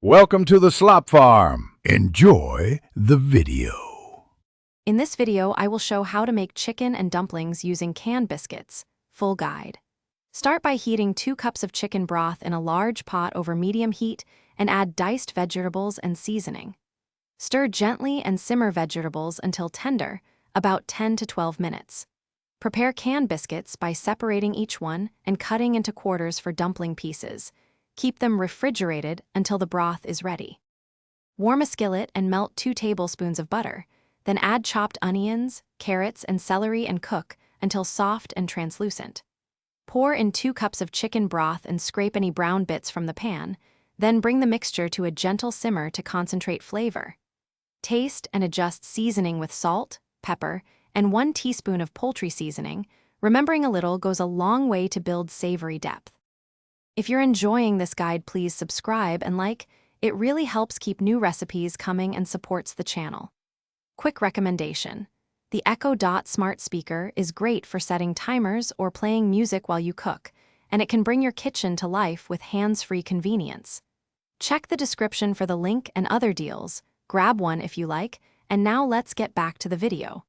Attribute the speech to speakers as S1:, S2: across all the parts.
S1: Welcome to the Slop Farm. Enjoy the video.
S2: In this video, I will show how to make chicken and dumplings using canned biscuits. Full guide. Start by heating 2 cups of chicken broth in a large pot over medium heat and add diced vegetables and seasoning. Stir gently and simmer vegetables until tender, about 10 to 12 minutes. Prepare canned biscuits by separating each one and cutting into quarters for dumpling pieces. Keep them refrigerated until the broth is ready. Warm a skillet and melt 2 tablespoons of butter, then add chopped onions, carrots, and celery and cook until soft and translucent. Pour in 2 cups of chicken broth and scrape any brown bits from the pan, then bring the mixture to a gentle simmer to concentrate flavor. Taste and adjust seasoning with salt, pepper, and 1 teaspoon of poultry seasoning. Remembering a little goes a long way to build savory depth. If you're enjoying this guide, please subscribe and like. It really helps keep new recipes coming and supports the channel. Quick recommendation. The Echo Dot smart speaker is great for setting timers or playing music while you cook, and it can bring your kitchen to life with hands-free convenience. Check the description for the link and other deals, grab one if you like, and now let's get back to the video.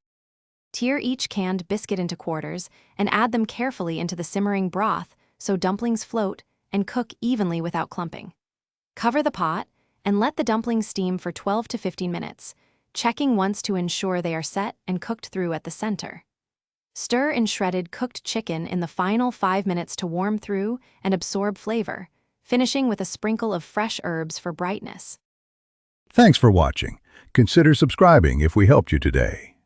S2: Tear each canned biscuit into quarters and add them carefully into the simmering broth so dumplings float and cook evenly without clumping. Cover the pot and let the dumplings steam for 12 to 15 minutes, checking once to ensure they are set and cooked through at the center. Stir in shredded cooked chicken in the final 5 minutes to warm through and absorb flavor, finishing with a sprinkle of fresh herbs for brightness.
S1: Thanks for watching. Consider subscribing if we helped you today.